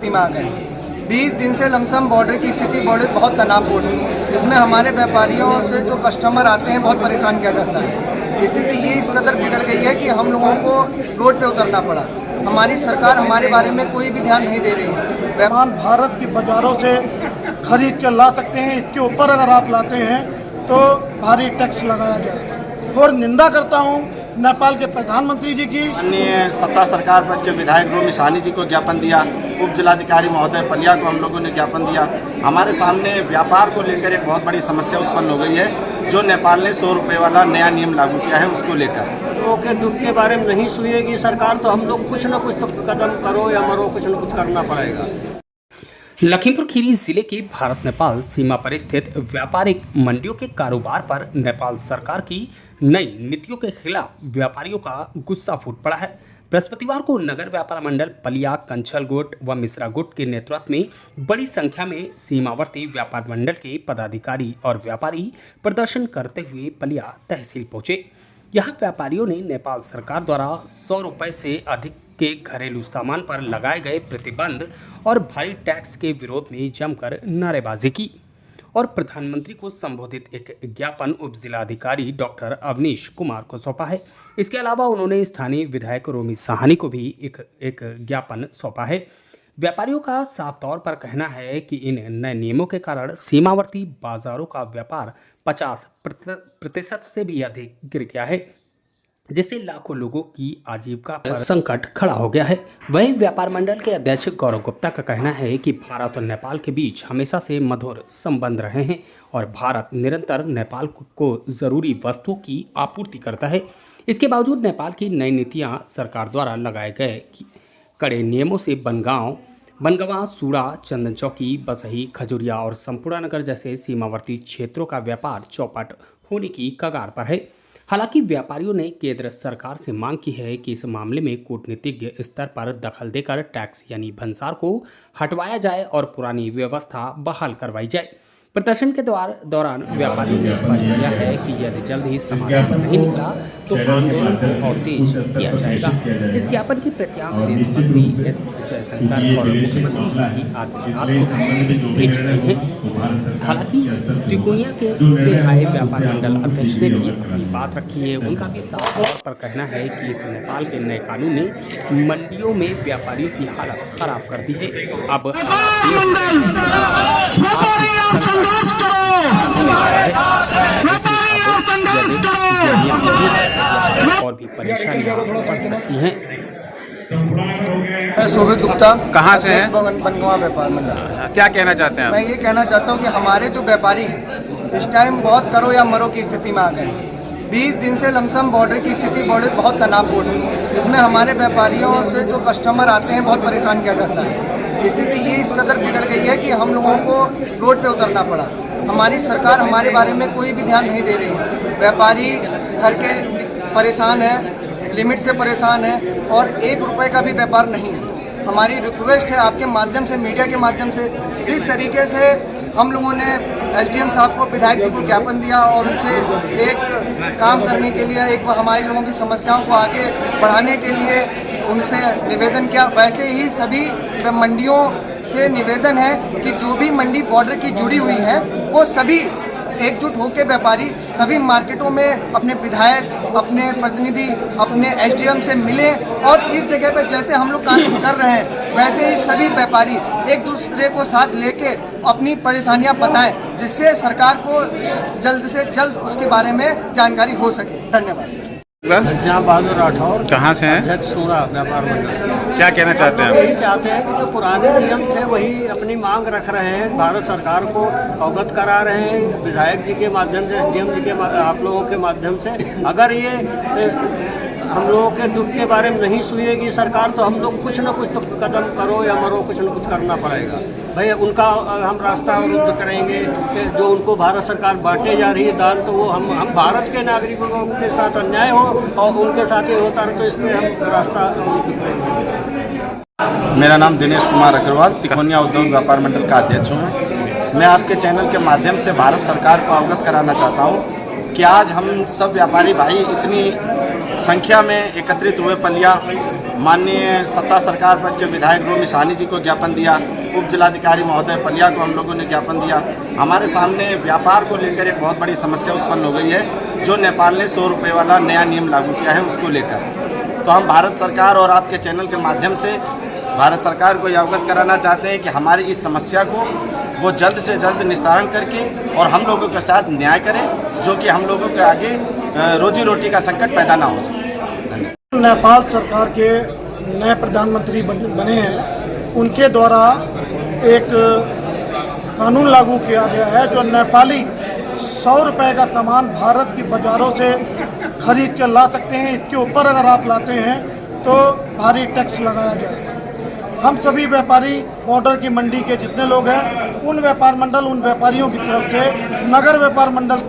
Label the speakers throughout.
Speaker 1: स्थिति में आ गए हैं। 20 दिन से लमसम बॉर्डर की स्थिति बहुत तनावपूर्ण है, जिसमें हमारे व्यापारियों से जो कस्टमर आते हैं बहुत परेशान किया जाता है। स्थिति ये इस कदर बिगड़ गई है कि हम लोगों को रोड पे उतरना पड़ा। हमारी सरकार हमारे बारे में कोई भी ध्यान नहीं दे रही है।
Speaker 2: सामान भारत के बाज़ारों से खरीद के ला सकते हैं, इसके ऊपर अगर आप लाते हैं तो भारी टैक्स लगाया जाएगा। और निंदा करता हूँ नेपाल के प्रधानमंत्री जी की।
Speaker 3: माननीय सत्ता सरकार पक्ष के विधायक रोमी साहनी जी को ज्ञापन दिया, उप जिलाधिकारी महोदय पलिया को हम लोगों ने ज्ञापन दिया। हमारे सामने व्यापार को लेकर एक बहुत बड़ी समस्या उत्पन्न हो गई है, जो नेपाल ने 100 रुपये वाला नया नियम लागू किया है उसको लेकर।
Speaker 4: लोगों के दुख के बारे में नहीं सुनेगी सरकार, तो हम लोग कुछ न कुछ तो कदम करो या मरो, कुछ न कुछ करना पड़ेगा।
Speaker 5: लखीमपुर खीरी जिले के भारत नेपाल सीमा पर स्थित व्यापारिक मंडियों के कारोबार पर नेपाल सरकार की नई नीतियों के खिलाफ व्यापारियों का गुस्सा फूट पड़ा है। बृहस्पतिवार को नगर व्यापार मंडल पलिया, कंछल गुट व मिश्रा गुट के नेतृत्व में बड़ी संख्या में सीमावर्ती व्यापार मंडल के पदाधिकारी और व्यापारी प्रदर्शन करते हुए पलिया तहसील पहुंचे। यहाँ व्यापारियों ने नेपाल सरकार द्वारा 100 रुपये से अधिक के घरेलू सामान पर लगाए गए प्रतिबंध और भारी टैक्स के विरोध में जमकर नारेबाजी की और प्रधानमंत्री को संबोधित एक ज्ञापन उप जिलाधिकारी डॉक्टर अवनीश कुमार को सौंपा है। इसके अलावा उन्होंने स्थानीय विधायक रोमी साहनी को भी एक ज्ञापन सौंपा है। व्यापारियों का साफ तौर पर कहना है कि इन नए नियमों के कारण सीमावर्ती बाजारों का व्यापार 50% से भी अधिक गिर गया है, जिससे लाखों लोगों की आजीविका पर संकट खड़ा हो गया है। वहीं व्यापार मंडल के अध्यक्ष गौरव गुप्ता का कहना है कि भारत और नेपाल के बीच हमेशा से मधुर संबंध रहे हैं और भारत निरंतर नेपाल को जरूरी वस्तुओं की आपूर्ति करता है। इसके बावजूद नेपाल की नई नीतियां सरकार द्वारा लगाए गए कड़े नियमों से बनगवा, सूड़ा, चंदन चौकी, बसही, खजुरिया और संपूर्ण नगर जैसे सीमावर्ती क्षेत्रों का व्यापार चौपट होने की कगार पर है। हालांकि व्यापारियों ने केंद्र सरकार से मांग की है कि इस मामले में कूटनीतिज्ञ स्तर पर दखल देकर टैक्स यानी भंसार को हटवाया जाए और पुरानी व्यवस्था बहाल करवाई जाए। प्रदर्शन के दौरान व्यापारियों ने स्पष्ट किया है कि यदि जल्द ही समाधान नहीं निकला तो आंदोलन को और तेज किया जाएगा। इस ज्ञापन की प्रतियां विदेश मंत्री एस जयशंकर और मुख्यमंत्री योगी आदित्यनाथ को भेज गई हैं। हालांकि त्रिकोणिया से आए व्यापार मंडल अध्यक्ष ने भी अपनी बात रखी है। उनका भी साफ तौर पर कहना है कि इस नेपाल के नए कानून ने मंडियों में व्यापारियों की हालत खराब कर दी है। अब और भी परेशानियां बढ़ सकती हैं।
Speaker 1: मैं शोभित गुप्ता,
Speaker 3: कहाँ से हैं?
Speaker 1: बनगवा व्यापार मंडल।
Speaker 3: क्या कहना चाहते हैं आप?
Speaker 1: मैं ये कहना चाहता हूँ कि हमारे जो व्यापारी हैं इस टाइम बहुत करो या मरो की स्थिति में आ गए हैं। 20 दिन से लमसम बॉर्डर की स्थिति बहुत तनावपूर्ण है, जिसमें हमारे व्यापारियों से जो कस्टमर आते हैं बहुत परेशान किया जाता है। स्थिति ये इस कदर बिगड़ गई है कि हम लोगों को रोड पे उतरना पड़ा। हमारी सरकार हमारे बारे में कोई भी ध्यान नहीं दे रही है। व्यापारी घर के परेशान है, लिमिट से परेशान है और 1 रुपये का भी व्यापार नहीं है। हमारी रिक्वेस्ट है आपके माध्यम से, मीडिया के माध्यम से, जिस तरीके से हम लोगों ने एसडीएम साहब को, विधायक जी को ज्ञापन दिया और उनसे एक काम करने के लिए, एक हमारे लोगों की समस्याओं को आगे बढ़ाने के लिए उनसे निवेदन किया, वैसे ही सभी मंडियों से निवेदन है कि जो भी मंडी बॉर्डर की जुड़ी हुई है वो सभी एकजुट होकर व्यापारी सभी मार्केटों में अपने विधायक, अपने प्रतिनिधि, अपने एसडीएम से मिले और इस जगह पे जैसे हम लोग काम कर रहे हैं वैसे ही सभी व्यापारी एक दूसरे को साथ लेके अपनी परेशानियां बताएं, जिससे सरकार को जल्द से जल्द उसके बारे में जानकारी हो सके। धन्यवाद।
Speaker 4: जहाँ बहादुर राठौर,
Speaker 3: कहाँ से हैं?
Speaker 4: अध्यक्ष सूड़ा व्यापार मंडल।
Speaker 3: क्या कहना चाहते हैं आप?
Speaker 4: यही चाहते हैं कि जो पुराने नियम थे वही अपनी मांग रख रहे हैं, भारत सरकार को अवगत करा रहे हैं विधायक जी के माध्यम से, एसडीएम जी के, आप लोगों के माध्यम से। अगर ये हम लोगों के दुख के बारे में नहीं सुनेगी सरकार, तो हम लोग कुछ न कुछ तो कदम करो या मरो, कुछ न कुछ करना पड़ेगा। भाई उनका हम रास्ता अवरुद्ध करेंगे कि जो उनको भारत सरकार बांटे जा रही है दान, तो वो हम भारत के नागरिकों के साथ अन्याय हो और उनके साथ ये होता रहे, तो इसमें हम रास्ता अवरुद्ध करेंगे।
Speaker 3: मेरा नाम दिनेश कुमार अग्रवाल, त्रिकोणिया उद्योग व्यापार मंडल का अध्यक्ष हूँ। मैं आपके चैनल के माध्यम से भारत सरकार को अवगत कराना चाहता हूँ कि आज हम सब व्यापारी भाई इतनी संख्या में एकत्रित हुए पलिया माननीय सत्ता सरकार पक्ष के विधायक रोमी साहनी जी को ज्ञापन दिया, उप जिलाधिकारी महोदय पलिया को हम लोगों ने ज्ञापन दिया। हमारे सामने व्यापार को लेकर एक बहुत बड़ी समस्या उत्पन्न हो गई है, जो नेपाल ने 100 रुपये वाला नया नियम लागू किया है उसको लेकर। तो हम भारत सरकार और आपके चैनल के माध्यम से भारत सरकार को यह अवगत कराना चाहते हैं कि हमारी इस समस्या को वो जल्द से जल्द निस्तारण करके और हम लोगों के साथ न्याय करें, जो कि हम लोगों के आगे रोजी रोटी का संकट पैदा ना हो सके।
Speaker 2: नेपाल सरकार के नए प्रधानमंत्री बने हैं, उनके द्वारा एक कानून लागू किया गया है जो नेपाली 100 रुपये का सामान भारत की बाज़ारों से खरीद के ला सकते हैं। इसके ऊपर अगर आप लाते हैं तो भारी टैक्स लगाया जाएगा। हम सभी व्यापारी बॉर्डर की मंडी के जितने लोग हैं, उन व्यापार मंडल, उन व्यापारियों की तरफ से, नगर व्यापार मंडल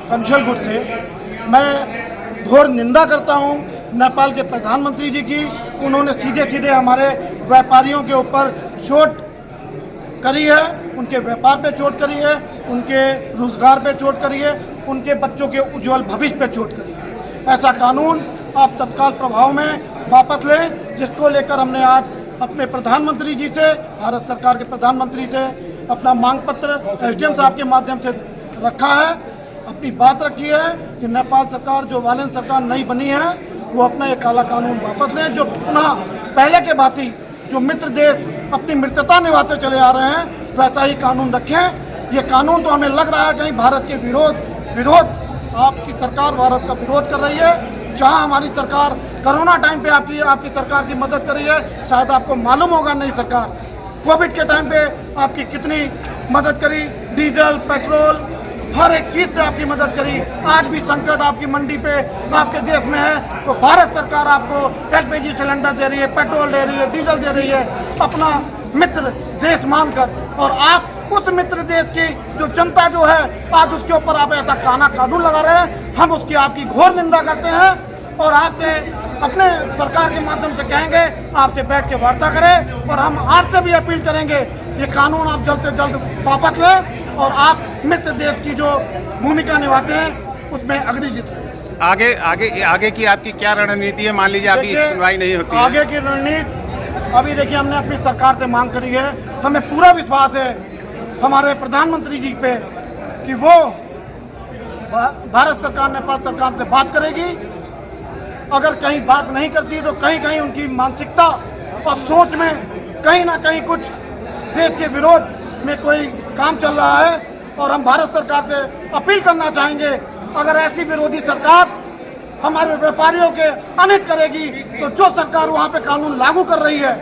Speaker 2: कंशलगुट से मैं घोर निंदा करता हूं नेपाल के प्रधानमंत्री जी की। उन्होंने सीधे सीधे हमारे व्यापारियों के ऊपर चोट करी है, उनके व्यापार पे चोट करी है, उनके रोजगार पे चोट करी है, उनके बच्चों के उज्जवल भविष्य पे चोट करी है। ऐसा कानून आप तत्काल प्रभाव में वापस लें, जिसको लेकर हमने आज अपने प्रधानमंत्री जी से, भारत सरकार के प्रधानमंत्री से अपना मांग पत्र SDM साहब के माध्यम से रखा है। अपनी बात रखी है कि नेपाल सरकार जो वायलेंस सरकार नई बनी है, वो अपना ये काला कानून वापस लें, जो पुनः पहले के भांति जो मित्र देश अपनी मित्रता निभाते चले आ रहे हैं, वैसा ही कानून रखें। ये कानून तो हमें लग रहा है कहीं भारत के विरोध आपकी सरकार भारत का विरोध कर रही है। जहां हमारी सरकार कोरोना टाइम पे आपकी सरकार की मदद कर रही है, शायद आपको मालूम होगा नई सरकार कोविड के टाइम पे आपकी कितनी मदद करी, डीजल, पेट्रोल, हर एक चीज़ से आपकी मदद करी। आज भी संकट आपकी मंडी पे, आपके देश में है, तो भारत सरकार आपको LPG सिलेंडर दे रही है, पेट्रोल दे रही है, डीजल दे रही है, अपना मित्र देश मानकर। और आप उस मित्र देश की जो जनता जो है, आज उसके ऊपर आप ऐसा कानून लगा रहे हैं। हम उसकी आपकी घोर निंदा करते हैं और आपसे अपने सरकार के माध्यम से कहेंगे, आपसे बैठ के वार्ता करें। और हम आपसे भी अपील करेंगे, ये कानून आप जल्द से जल्द वापस लें और आप मित्र देश की जो भूमिका निभाते हैं उसमें अग्रजित रहें।
Speaker 6: आगे की आपकी क्या रणनीति है? मान लीजिए अभी सुनवाई नहीं होती है।
Speaker 2: आगे की रणनीति अभी देखिए, हमने अपनी सरकार से मांग करी है। हमें पूरा विश्वास है हमारे प्रधानमंत्री जी पे कि वो भारत सरकार नेपाल सरकार से बात करेगी। अगर कहीं बात नहीं करती तो कहीं कहीं उनकी मानसिकता और सोच में कहीं ना कहीं कुछ देश के विरोध में कोई काम चल रहा है। और हम भारत सरकार से अपील करना चाहेंगे, अगर ऐसी विरोधी सरकार हमारे व्यापारियों के अनित करेगी तो जो सरकार वहाँ पे कानून लागू कर रही है,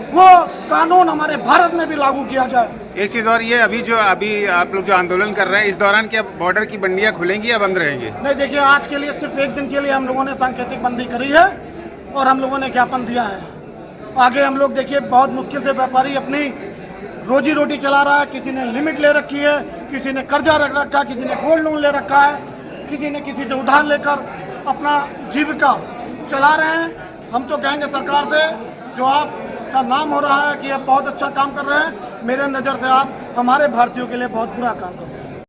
Speaker 2: वो कानून हमारे भारत में भी लागू किया जाए।
Speaker 6: एक चीज़ और, ये अभी आप लोग जो आंदोलन कर रहे हैं, इस दौरान क्या बॉर्डर की मंडियाँ खुलेंगी या बंद रहेंगी?
Speaker 2: नहीं, देखिए, आज के लिए सिर्फ एक दिन के लिए हम लोगों ने सांकेतिक बंदी करी है और हम लोगों ने ज्ञापन दिया है। आगे हम लोग देखिए, बहुत मुश्किल से व्यापारी अपनी रोजी रोटी चला रहा है। किसी ने लिमिट ले रखी है, किसी ने कर्जा रख रखा है, किसी ने गोल्ड लोन ले रखा है, किसी ने किसी से उधार लेकर अपना जीविका चला रहे हैं। हम तो कहेंगे सरकार से, जो आपका नाम हो रहा है कि आप बहुत अच्छा काम कर रहे हैं, मेरे नज़र से आप हमारे भारतीयों के लिए बहुत बुरा काम कर रहे हैं।